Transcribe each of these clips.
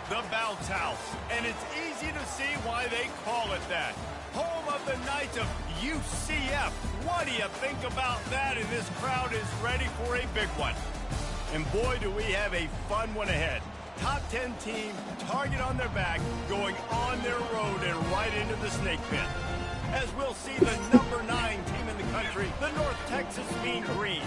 The Bounce House, and it's easy to see why they call it that. Home of the Knights of UCF. What do you think about that? And this crowd is ready for a big one. And boy, do we have a fun one ahead. Top 10 team, target on their back, going on their road and right into the snake pit. As we'll see the number 9 team in the country, the North Texas Mean Green,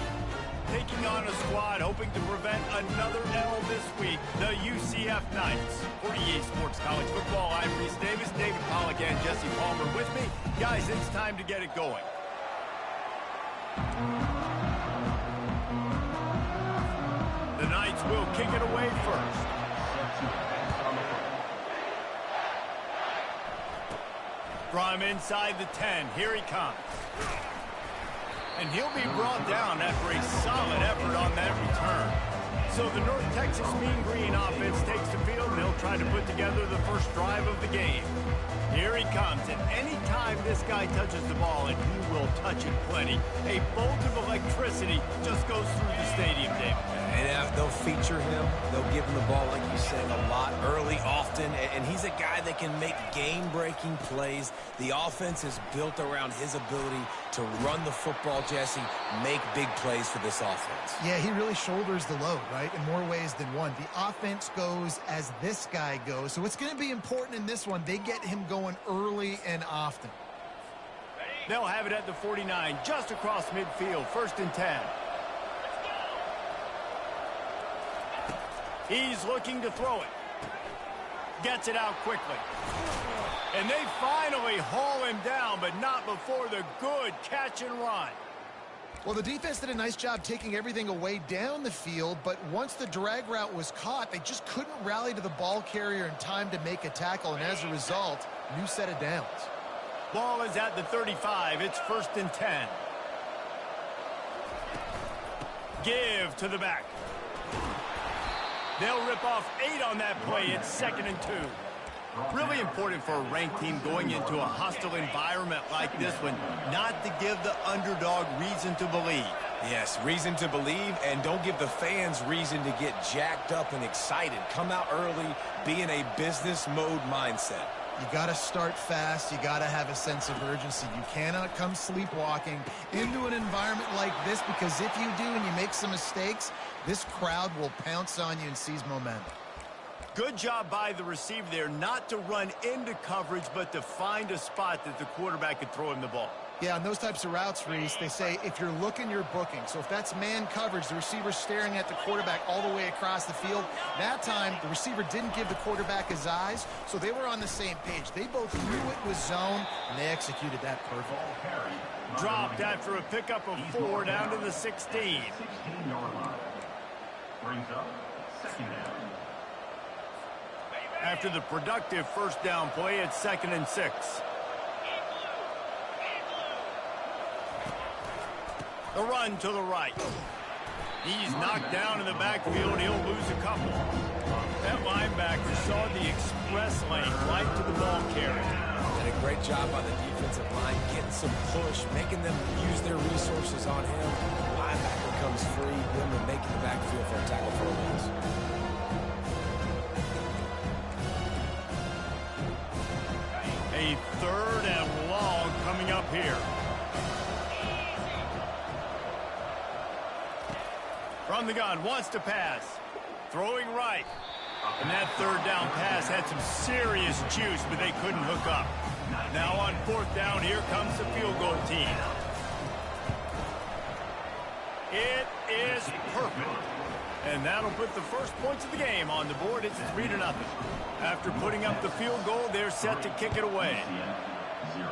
taking on a squad hoping to prevent another L this week, the UCF Knights. For EA Sports College Football, I'm Reese Davis, David Pollack, and Jesse Palmer with me. Guys, it's time to get it going. The Knights will kick it away first. From inside the 10, here he comes. And he'll be brought down after a solid effort on that return. So the North Texas Mean Green offense takes the field, and they'll try to put together the first drive of the game. Here he comes, and any time this guy touches the ball, and he will touch it plenty, a bolt of electricity just goes through the stadium, David. And they'll feature him. They'll give him the ball, like you said, a lot, early, often. And he's a guy that can make game-breaking plays. The offense is built around his ability to run the football, Jesse, make big plays for this offense. Yeah, he really shoulders the load, right, in more ways than one. The offense goes as this guy goes. So it's going to be important in this one. They get him going early and often. They'll have it at the 49, just across midfield, 1st and 10. He's looking to throw it. Gets it out quickly. And they finally haul him down, but not before the good catch and run. Well, the defense did a nice job taking everything away down the field, but once the drag route was caught, they just couldn't rally to the ball carrier in time to make a tackle, and as a result, new set of downs. Ball is at the 35. It's 1st and 10. Give to the back. They'll rip off 8 on that play. It's 2nd and 2. Really important for a ranked team going into a hostile environment like this one, not to give the underdog reason to believe. Yes, reason to believe, and don't give the fans reason to get jacked up and excited. Come out early, be in a business mode mindset. You got to start fast. You got to have a sense of urgency. You cannot come sleepwalking into an environment like this, because if you do and you make some mistakes, this crowd will pounce on you and seize momentum. Good job by the receiver there, not to run into coverage, but to find a spot that the quarterback could throw him the ball. Yeah, on those types of routes, Reese, they say if you're looking, you're booking. So if that's man coverage, the receiver's staring at the quarterback all the way across the field. That time, the receiver didn't give the quarterback his eyes, so they were on the same page. They both knew it was zone, and they executed that perfectly. Dropped after a pickup of 4 down to the 16. Brings up 2nd down. After the productive 1st down play, it's 2nd and 6. The run to the right. He's knocked down in the backfield. He'll lose a couple. That linebacker saw the express lane right to the ball carrier. Did a great job by the defensive line, getting some push, making them use their resources on him. Linebacker comes free, them and making the backfield for a tackle for a loss. A 3rd and long coming up here. From the gun, wants to pass. Throwing right. And that 3rd down pass had some serious juice, but they couldn't hook up. Now on 4th down, here comes the field goal team. It is perfect. And that'll put the first points of the game on the board. It's 3-0. After putting up the field goal, they're set to kick it away.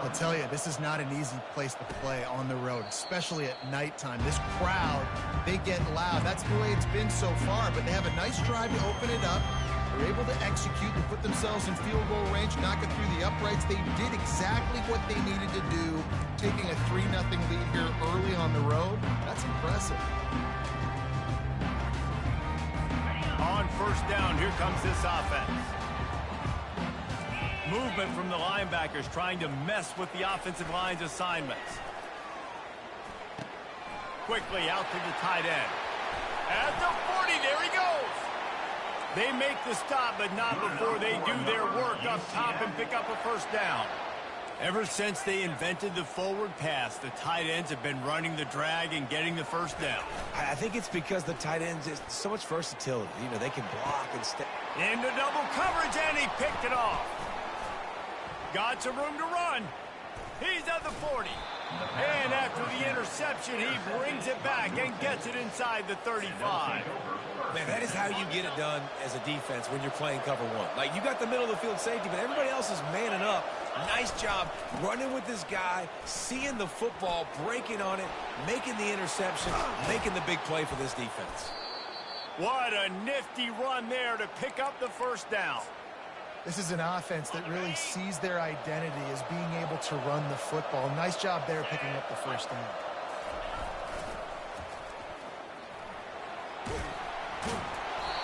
I'll tell you, this is not an easy place to play on the road, especially at nighttime. This crowd, they get loud. That's the way it's been so far, but they have a nice drive to open it up. They're able to execute and put themselves in field goal range, knock it through the uprights. They did exactly what they needed to do, taking a 3-0 lead here early on the road. That's impressive. On 1st down, here comes this offense. Movement from the linebackers trying to mess with the offensive line's assignments. Quickly out to the tight end. At the 40, there he goes. They make the stop, but not before they do their work up top and pick up a first down. Ever since they invented the forward pass, the tight ends have been running the drag and getting the first down. I think it's because the tight ends is so much versatility. You know, they can block and step. Into double coverage, and he picked it off. Got some room to run. He's at the 40. And after the interception, he brings it back and gets it inside the 35. Man, that is how you get it done as a defense when you're playing cover one. Like, you got the middle of the field safety, but everybody else is manning up. Nice job running with this guy, seeing the football, breaking on it, making the interception, making the big play for this defense. What a nifty run there to pick up the first down. This is an offense that really sees their identity as being able to run the football. Nice job there picking up the first down.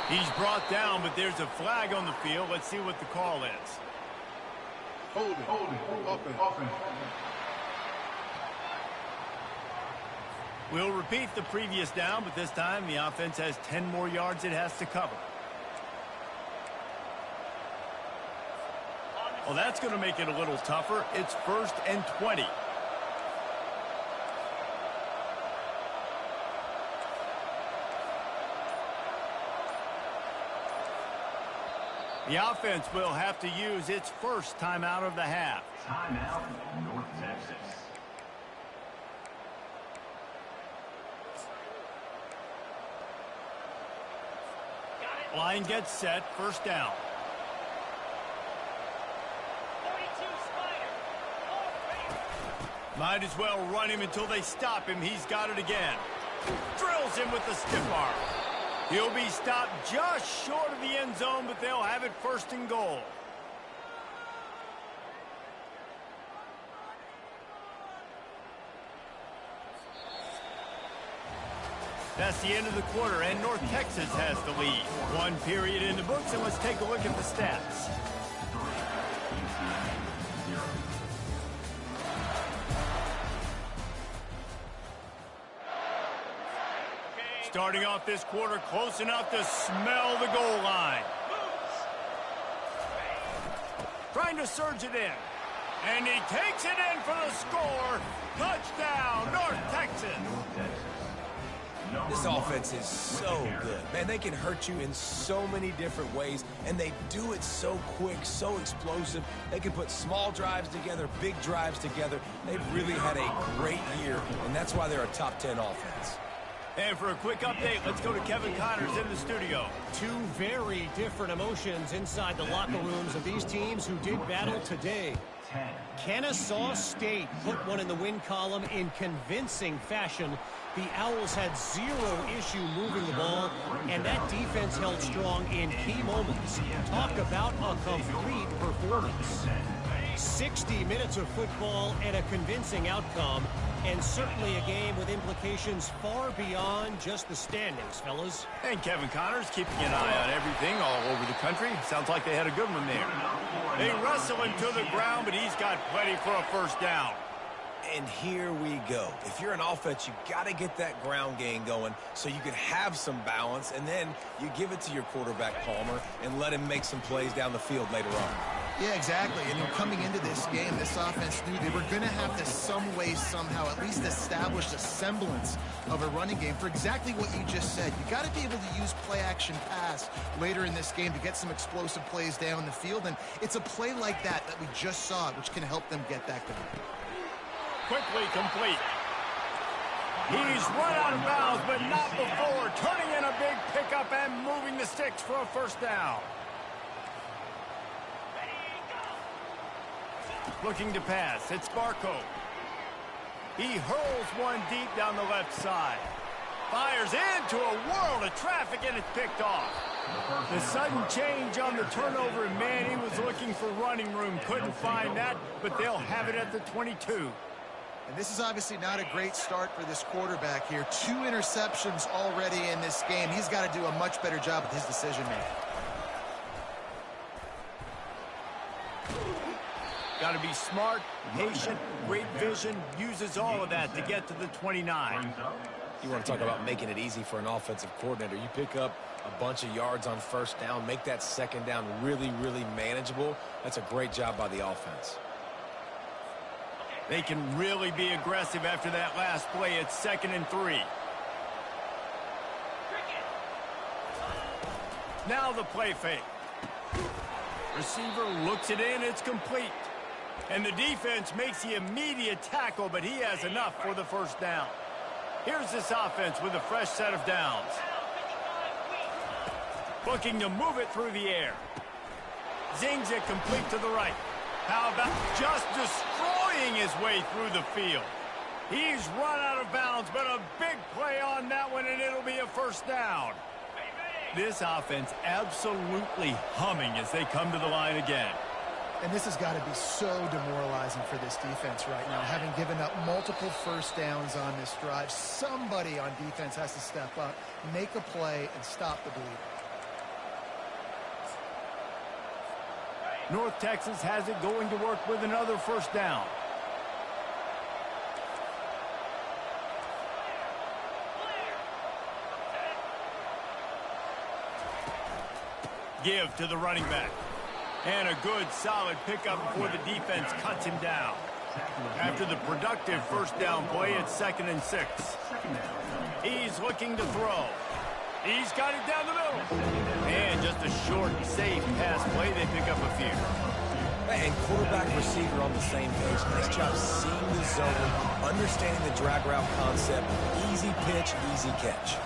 He's brought down, but there's a flag on the field. Let's see what the call is. Holding. Offense. We'll repeat the previous down, but this time the offense has 10 more yards it has to cover. Well, that's going to make it a little tougher. It's 1st and 20. The offense will have to use its first timeout of the half. Timeout, North Texas. Line gets set, first down. Might as well run him until they stop him. He's got it again. Drills him with the stiff arm. He'll be stopped just short of the end zone, but they'll have it 1st and goal. That's the end of the quarter, and North Texas has the lead. One period in the books, and let's take a look at the stats. Starting off this quarter close enough to smell the goal line. Trying to surge it in. And he takes it in for the score. Touchdown, North Texas. This offense is so good. Man, they can hurt you in so many different ways, and they do it so quick, so explosive. They can put small drives together, big drives together. They've really had a great year, and that's why they're a top 10 offense. And for a quick update, let's go to Kevin Connors in the studio. Two very different emotions inside the locker rooms of these teams who did battle today. Kennesaw State put one in the win column in convincing fashion. The Owls had zero issue moving the ball, and that defense held strong in key moments. Talk about a complete performance. 60 minutes of football and a convincing outcome, and certainly a game with implications far beyond just the standings, fellas. And Kevin Connors keeping an eye on everything all over the country. Sounds like they had a good one there. They wrestle him to the ground, but he's got plenty for a first down. And here we go. If you're an offense, you got to get that ground game going so you can have some balance, and then you give it to your quarterback, Palmer, and let him make some plays down the field later on. Yeah, exactly. And coming into this game, this offense knew they were going to have to some way, somehow, at least establish a semblance of a running game for exactly what you just said. You got to be able to use play-action pass later in this game to get some explosive plays down the field, and it's a play like that we just saw, which can help them get that going. Quickly complete. He's run out of bounds, but not before. Turning in a big pickup and moving the sticks for a first down. Looking to pass. It's Barco. He hurls one deep down the left side. Fires into a world of traffic, and it's picked off. The sudden change on the turnover, and man, he was looking for running room. Couldn't find that, but they'll have it at the 22. And this is obviously not a great start for this quarterback here. 2 interceptions already in this game. He's got to do a much better job with his decision-making. Got to be smart, patient, great vision, uses all of that to get to the 29. You want to talk about making it easy for an offensive coordinator. You pick up a bunch of yards on first down, make that second down really, really manageable. That's a great job by the offense. They can really be aggressive after that last play. It's 2nd and 3. Now the play fake. Receiver looks it in. It's complete. And the defense makes the immediate tackle, but he has enough for the first down. Here's this offense with a fresh set of downs. Looking to move it through the air. Zings it complete to the right. How about just destroying his way through the field? He's run out of bounds, but a big play on that one, and it'll be a first down. This offense absolutely humming as they come to the line again. And this has got to be so demoralizing for this defense right now, having given up multiple first downs on this drive. Somebody on defense has to step up, make a play, and stop the bleeding. North Texas has it going to work with another first down. Give to the running back. And a good, solid pickup before the defense cuts him down. After the productive first down play, it's 2nd and 6. He's looking to throw. He's got it down the middle. And just a short, safe pass play. They pick up a few. And quarterback receiver on the same page. Nice job seeing the zone, understanding the drag route concept. Easy pitch, easy catch.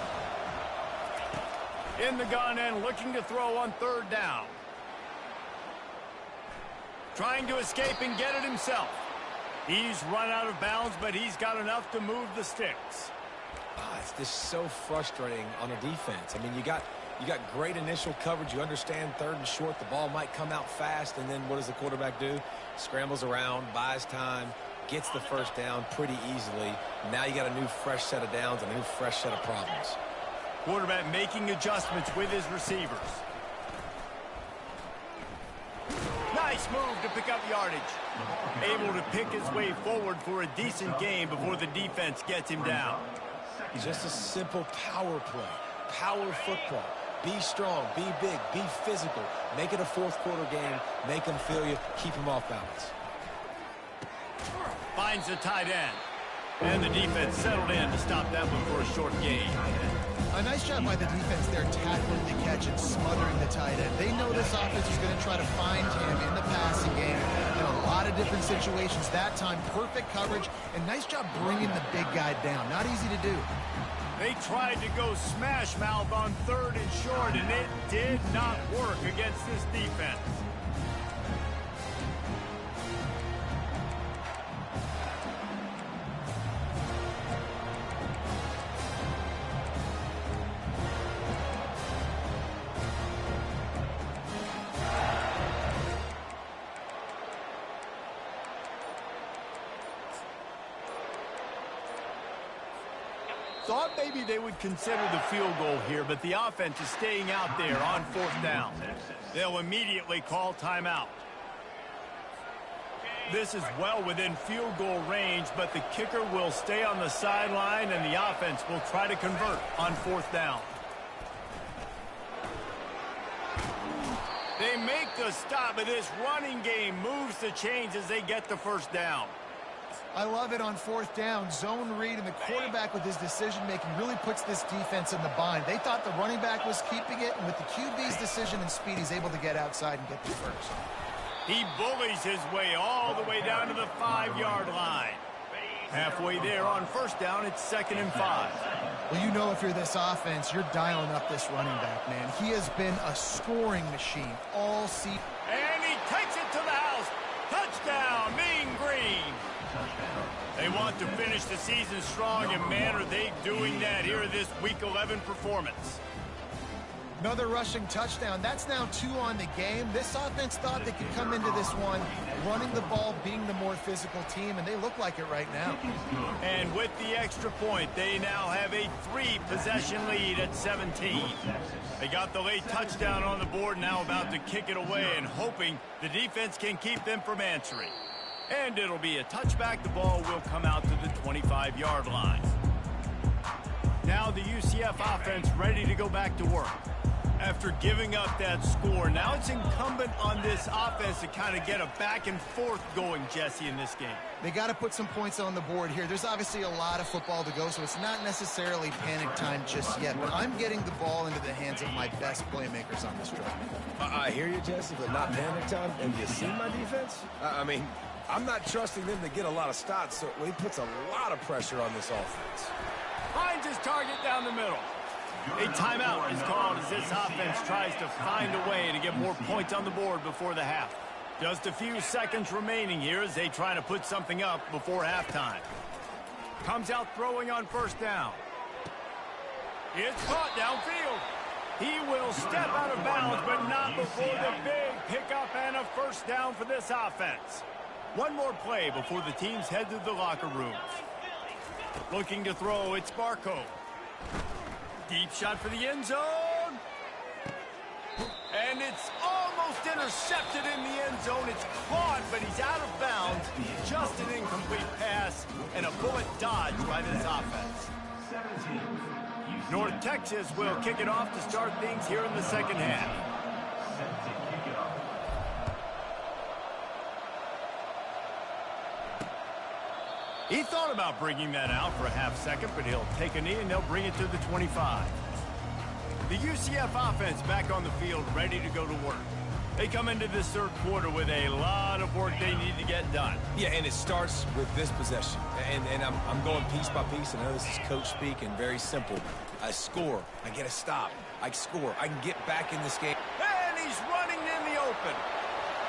In the gun and looking to throw on 3rd down. Trying to escape and get it himself. He's run out of bounds, but he's got enough to move the sticks. It's just so frustrating on a defense. I mean, you got great initial coverage. You understand 3rd and short. The ball might come out fast, and then what does the quarterback do? Scrambles around, buys time, gets the first down pretty easily. Now you got a new fresh set of downs, a new fresh set of problems. Quarterback making adjustments with his receivers. Nice move to pick up yardage. Able to pick his way forward for a decent gain before the defense gets him down. Just a simple power play. Power football. Be strong, be big, be physical. Make it a 4th quarter game. Make them feel you. Keep them off balance. Finds the tight end. And the defense settled in to stop that one for a short gain. A nice job by the defense there tackling the catch and smothering the tight end. They know this offense is going to try to find him in the passing game in a lot of different situations. That time, perfect coverage, and nice job bringing the big guy down. Not easy to do. They tried to go smash mouth on 3rd and short, and it did not work against this defense. Thought maybe they would consider the field goal here, but the offense is staying out there on 4th down. They'll immediately call timeout. This is well within field goal range, but the kicker will stay on the sideline, and the offense will try to convert on 4th down. They make the stop, but this running game moves the chains as they get the first down. I love it on 4th down. Zone read, and the quarterback with his decision-making really puts this defense in the bind. They thought the running back was keeping it, and with the QB's decision and speed, he's able to get outside and get the first. He bullies his way all the way down to the 5-yard line. Halfway there on 1st down, it's 2nd and 5. Well, you know if you're this offense, you're dialing up this running back, man. He has been a scoring machine all season. And he takes it to the house. Touchdown, Mean Green. They want to finish the season strong, and man, are they doing that here in this Week 11 performance. Another rushing touchdown. That's now 2 on the game. This offense thought they could come into this one running the ball, being the more physical team, and they look like it right now. And with the extra point, they now have a 3-possession lead at 17. They got the late touchdown on the board, now about to kick it away and hoping the defense can keep them from answering. And it'll be a touchback. The ball will come out to the 25-yard line. Now the UCF offense ready to go back to work. After giving up that score, now it's incumbent on this offense to kind of get a back and forth going, Jesse, in this game. They got to put some points on the board here. There's obviously a lot of football to go, so it's not necessarily panic time just yet. But I'm getting the ball into the hands of my best playmakers on this drive. I hear you, Jesse, but not panic time. And you see my defense? I mean, I'm not trusting them to get a lot of stops, so he puts a lot of pressure on this offense. Finds his target down the middle. A timeout is called as this offense tries to find a way to get more points on the board before the half. Just a few seconds remaining here as they try to put something up before halftime. Comes out throwing on first down. It's caught downfield. He will step out of bounds, but not before the big pickup and a first down for this offense. One more play before the teams head to the locker rooms. Looking to throw, it's Barco. Deep shot for the end zone. And it's almost intercepted in the end zone. It's caught, but he's out of bounds. Just an incomplete pass and a bullet dodged by this offense. North Texas will kick it off to start things here in the second half. He thought about bringing that out for a half second, but he'll take a knee and they'll bring it to the 25. The UCF offense back on the field, ready to go to work. They come into this third quarter with a lot of work they need to get done. Yeah, and it starts with this possession. And I'm going piece by piece. I know this is coach speak and very simple. I score. I get a stop. I score. I can get back in this game. And he's running in the open.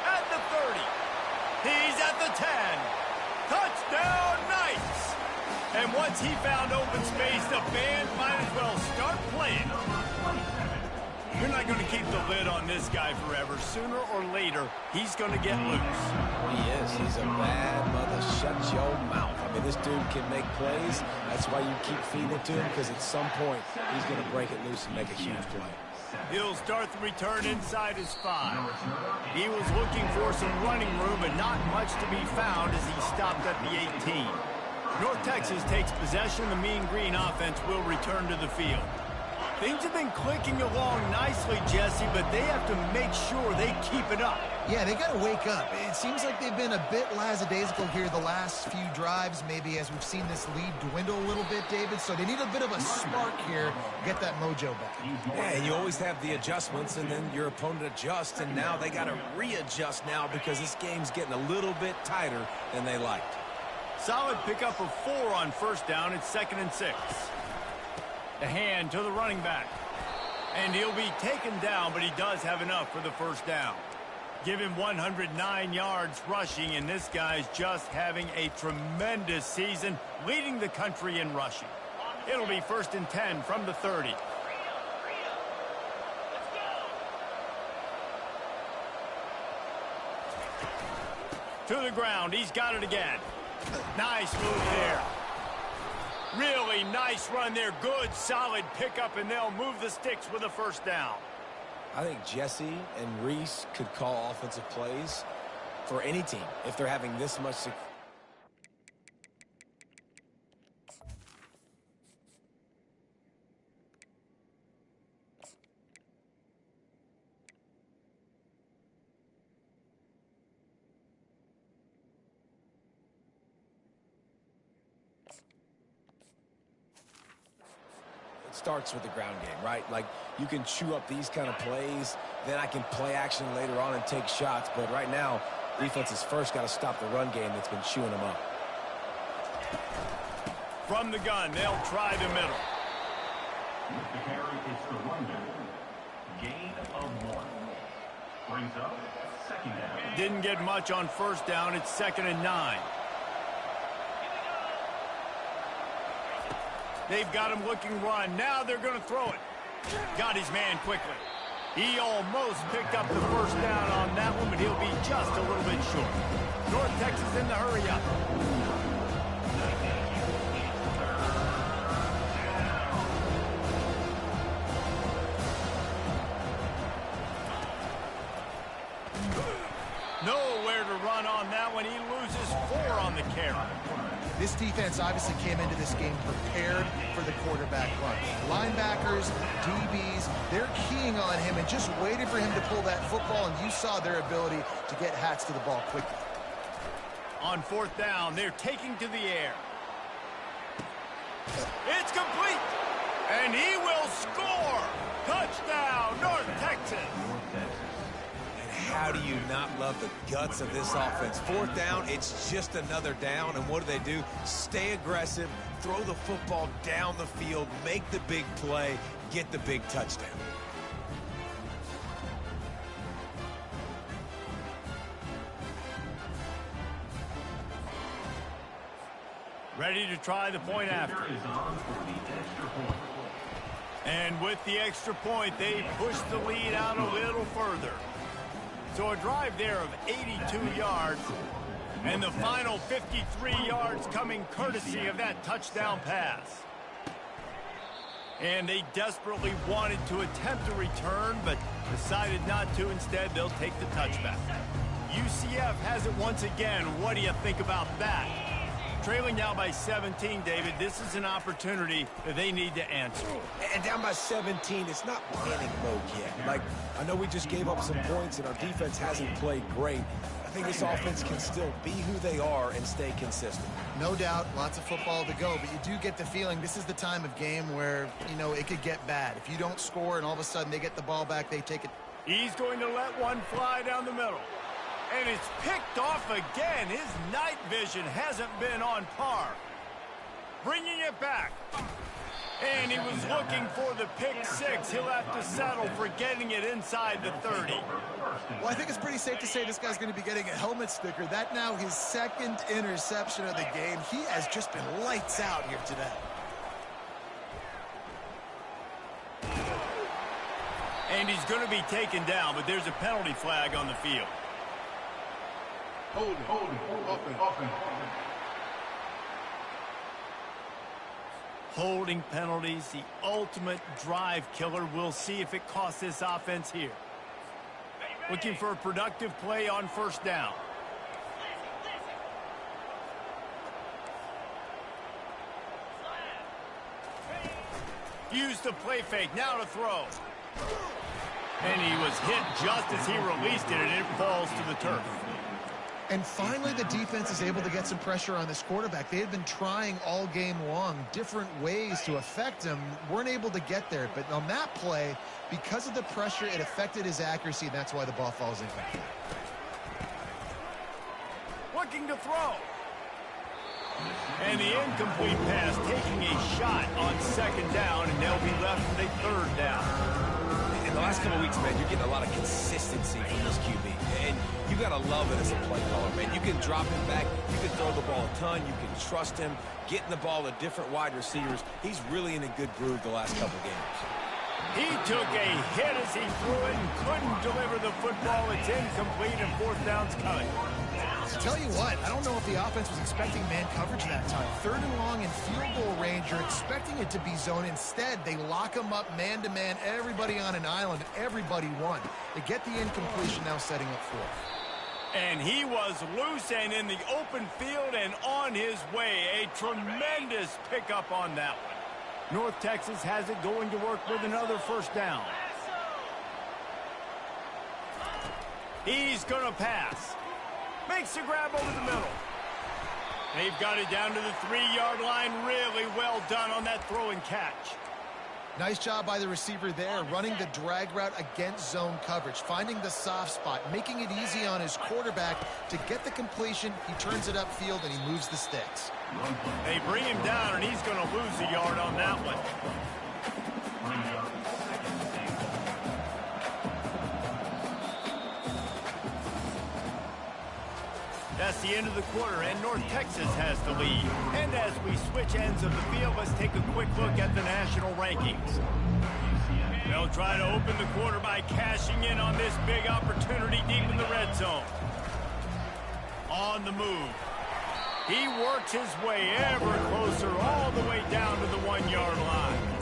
At the 30. He's at the 10. Touchdown, Knights! And once he found open space, the band might as well start playing. You're not going to keep the lid on this guy forever. Sooner or later, he's going to get loose. He is. He's a bad mother. Shut your mouth. I mean, this dude can make plays. That's why you keep feeding it to him, because at some point, he's going to break it loose and make a huge play. He'll start the return inside his 5. He was looking for some running room, but not much to be found as he stopped at the 18. North Texas takes possession. The Mean Green offense will return to the field. Things have been clicking along nicely, Jesse, but they have to make sure they keep it up. Yeah, they got to wake up. It seems like they've been a bit lackadaisical here the last few drives, maybe as we've seen this lead dwindle a little bit, David. So they need a bit of a spark here, get that mojo back. Yeah, and you always have the adjustments, and then your opponent adjusts, and now they got to readjust now because this game's getting a little bit tighter than they liked. Solid pickup of 4 on first down. It's 2nd and 6. The hand to the running back. And he'll be taken down, but he does have enough for the first down. Give him 109 yards rushing, and this guy's just having a tremendous season, leading the country in rushing. It'll be 1st and 10 from the 30. To the ground. He's got it again. Nice move there. Really nice run there. Good, solid pickup, and they'll move the sticks with a first down. I think Jesse and Reese could call offensive plays for any team if they're having this much success. Starts with the ground game, right? Like, you can chew up these kind of plays, then I can play action later on and take shots, but right now, defense has first got to stop the run game that's been chewing them up. From the gun, they'll try the middle. With the carry, it's the rundown. Gain of 1. Brings up 2nd down. Didn't get much on first down. It's 2nd and 9. They've got him looking run. Now they're going to throw it. Got his man quickly. He almost picked up the first down on that one, but he'll be just a little bit short. North Texas in the hurry up. Nowhere to run on that one. He loses 4 on the carry. This defense obviously came into this game prepared for the quarterback run. Linebackers, DBs, they're keying on him and just waiting for him to pull that football, and you saw their ability to get hats to the ball quickly. On fourth down, they're taking to the air. It's complete, and he will score. Touchdown, North Texas. And how do you not love the guts of this offense? Fourth down, it's just another down, and what do? Stay aggressive, throw the football down the field, make the big play, get the big touchdown. Ready to try the point after. And with the extra point, they push the lead out a little further. So a drive there of 82 yards, and the final 53 yards coming courtesy of that touchdown pass. And they desperately wanted to attempt a return, but decided not to. Instead, they'll take the touchback. UCF has it once again. What do you think about that? Trailing now by 17, David, this is an opportunity that they need to answer. And down by 17, it's not panic mode yet. Like, I know we just gave up some points and our defense hasn't played great. I think this offense can still be who they are and stay consistent. No doubt, lots of football to go, but you do get the feeling this is the time of game where, you know, it could get bad. If you don't score and all of a sudden they get the ball back, they take it. He's going to let one fly down the middle. And it's picked off again. His night vision hasn't been on par. Bringing it back. And he was looking for the pick six. He'll have to settle for getting it inside the 30. Well, I think it's pretty safe to say this guy's going to be getting a helmet sticker. That now his second interception of the game. He has just been lights out here today. And he's going to be taken down, but there's a penalty flag on the field. Hold it, offense. Holding penalties, the ultimate drive killer. We'll see if it costs this offense here. Looking for a productive play on first down. Use the play fake, now to throw. And he was hit just as he released it, and it falls to the turf. And finally, the defense is able to get some pressure on this quarterback. They had been trying all game long different ways to affect him. Weren't able to get there. But on that play, because of the pressure, it affected his accuracy, and that's why the ball falls incomplete. Looking to throw. And the incomplete pass taking a shot on second down, and they'll be left with a third down. In the last couple of weeks, man, you're getting a lot of consistency from this QB. And you got to love it as a play caller, man. You can drop him back. You can throw the ball a ton. You can trust him. Getting the ball to different wide receivers. He's really in a good groove the last couple games. He took a hit as he threw it and couldn't deliver the football. It's incomplete, and fourth down's coming. Tell you what, I don't know if the offense was expecting man coverage that time. Third and long in field goal range, you're expecting it to be zone. Instead, they lock them up man-to-man, everybody on an island, everybody won. They get the incompletion, now setting up fourth. And he was loose and in the open field and on his way. A tremendous pickup on that one. North Texas has it going to work with another first down. He's going to pass. Makes a grab over the middle. They've got it down to the 3-yard line. Really well done on that throw and catch. Nice job by the receiver there, running the drag route against zone coverage, finding the soft spot, making it easy on his quarterback to get the completion. He turns it upfield, and he moves the sticks. They bring him down, and he's going to lose a yard on that one. That's the end of the quarter, and North Texas has the lead. And as we switch ends of the field, let's take a quick look at the national rankings. They'll try to open the quarter by cashing in on this big opportunity deep in the red zone. On the move. He works his way ever closer all the way down to the 1-yard line.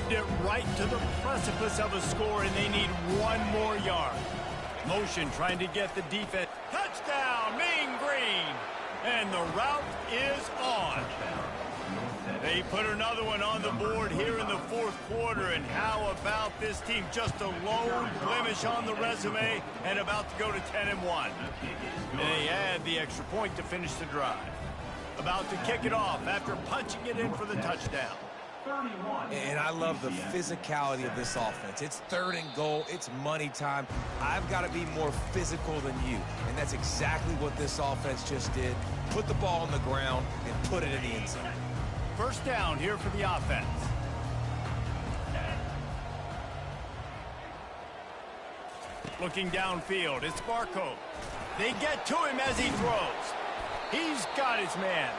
Headed it right to the precipice of a score, and they need one more yard. Motion trying to get the defense. Touchdown, Mean Green. And the route is on. They put another one on the board here in the fourth quarter, and how about this team? Just a lone blemish on the resume and about to go to 10-1. And they add the extra point to finish the drive. About to kick it off after punching it in for the touchdown. And I love the physicality of this offense. It's 3rd and goal. It's money time. I've got to be more physical than you. And that's exactly what this offense just did. Put the ball on the ground and put it in the end zone. First down here for the offense. Looking downfield, it's Barco. They get to him as he throws. He's got his man.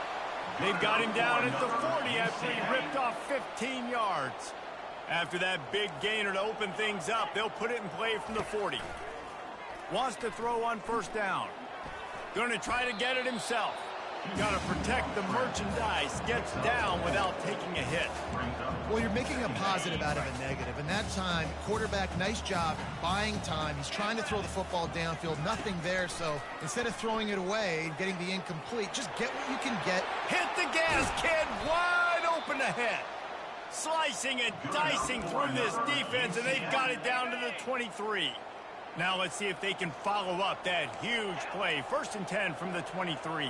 They've got him down at the 40 after he ripped off 15 yards. After that big gainer to open things up, they'll put it in play from the 40. Wants to throw on first down. Going to try to get it himself. Got to protect the merchandise. Gets down without taking a hit. Well, you're making a positive out of a negative. And that time, quarterback, nice job buying time. He's trying to throw the football downfield. Nothing there. So instead of throwing it away and getting the incomplete, just get what you can get. Hit the gas, kid. Wide open ahead. Slicing and dicing through this defense, and they've got it down to the 23. Now let's see if they can follow up that huge play. 1st and 10 from the 23.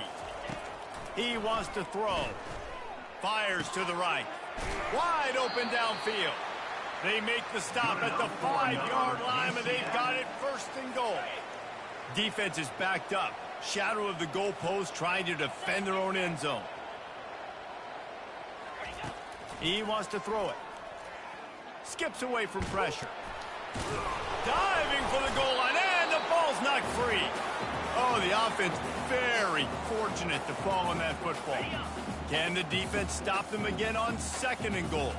He wants to throw. Fires to the right. Wide open downfield. They make the stop at the 5-yard line, and they've got it 1st and goal. Defense is backed up. Shadow of the goalpost trying to defend their own end zone. He wants to throw it. Skips away from pressure. Diving for the goal line, and the ball's knocked free. Oh, the offense very fortunate to fall on that football. Can the defense stop them again on 2nd and goal?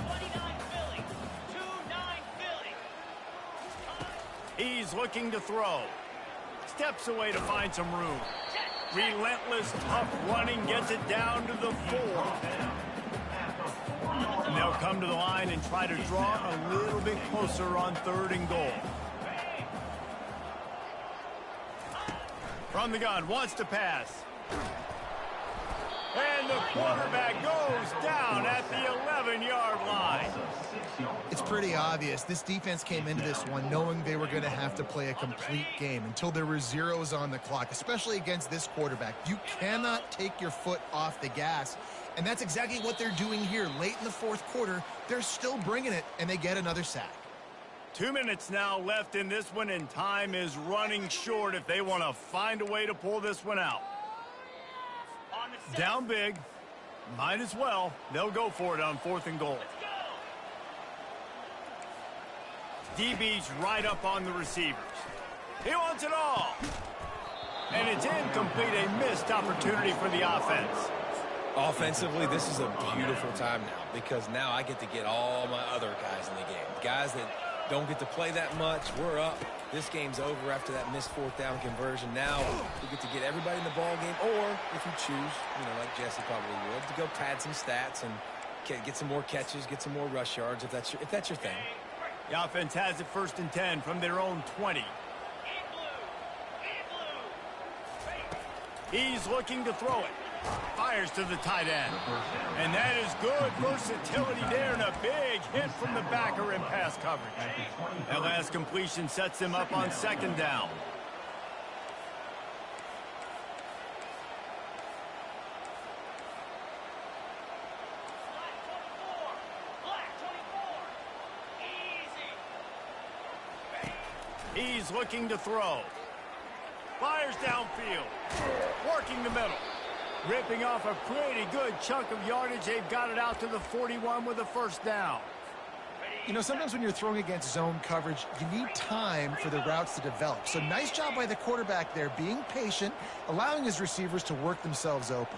29 Philly. 2-9 Philly. He's looking to throw. Steps away to find some room. Relentless, tough running gets it down to the 4. And they'll come to the line and try to draw a little bit closer on 3rd and goal. From the gun, wants to pass. And the quarterback goes down at the 11-yard line. It's pretty obvious. This defense came into this one knowing they were going to have to play a complete game until there were zeros on the clock, especially against this quarterback. You cannot take your foot off the gas, and that's exactly what they're doing here. Late in the 4th quarter, they're still bringing it, and they get another sack. 2 minutes now left in this one, and time is running short if they want to find a way to pull this one out. Down big. Might as well. They'll go for it on 4th and goal. DB's right up on the receivers. He wants it all. And it's incomplete, a missed opportunity for the offense. Offensively, this is a beautiful time now because now I get to get all my other guys in the game. Guys that don't get to play that much. We're up. This game's over after that missed 4th down conversion. Now we get to get everybody in the ball game, or if you choose, like Jesse probably would, to go pad some stats and get some more catches, get some more rush yards if that's your thing. The offense has it 1st and 10 from their own 20. He's looking to throw it. Fires to the tight end. And that is good versatility there, and a big hit from the backer in pass coverage. That last completion sets them up on 2nd down. He's looking to throw. Fires downfield. Working the middle. Ripping off a pretty good chunk of yardage. They've got it out to the 41 with a 1st down. Sometimes when you're throwing against zone coverage, you need time for the routes to develop. So nice job by the quarterback there, being patient, allowing his receivers to work themselves open.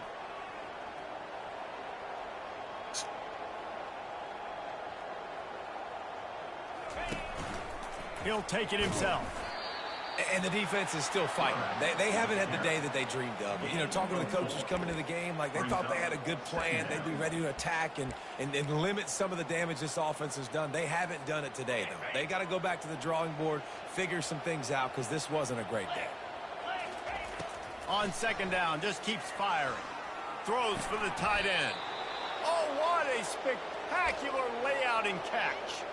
He'll take it himself. And the defense is still fighting. They haven't had the day that they dreamed of. You know, talking to the coaches coming to the game, like they thought they had a good plan. They'd be ready to attack and limit some of the damage this offense has done. They haven't done it today, though. They got to go back to the drawing board, figure some things out, because this wasn't a great day. On second down, just keeps firing. Throws for the tight end. Oh, what a spectacular layout and catch.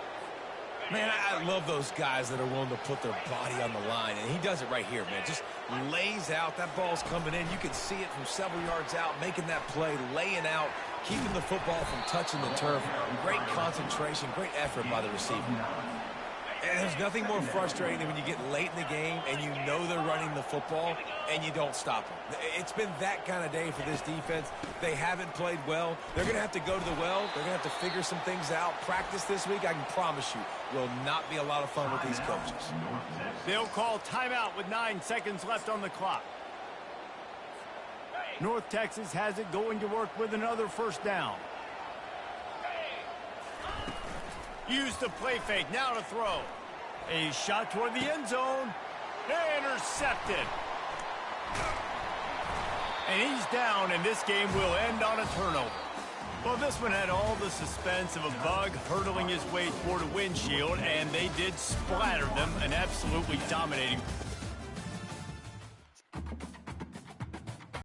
Man, I love those guys that are willing to put their body on the line, and he does it right here, man. Just lays out. That ball's coming in. You can see it from several yards out, making that play, laying out, keeping the football from touching the turf. Great concentration, great effort by the receiver. And there's nothing more frustrating than when you get late in the game and you know they're running the football and you don't stop them. It's been that kind of day for this defense. They haven't played well. They're going to have to go to the well. They're going to have to figure some things out. Practice this week, I can promise you, will not be a lot of fun with these coaches. They'll call timeout with 9 seconds left on the clock. North Texas has it going to work with another first down. Use the play fake, now to throw. A shot toward the end zone. Intercepted. And he's down, and this game will end on a turnover. Well, this one had all the suspense of a bug hurtling his way toward a windshield, and they did splatter them, an absolutely dominating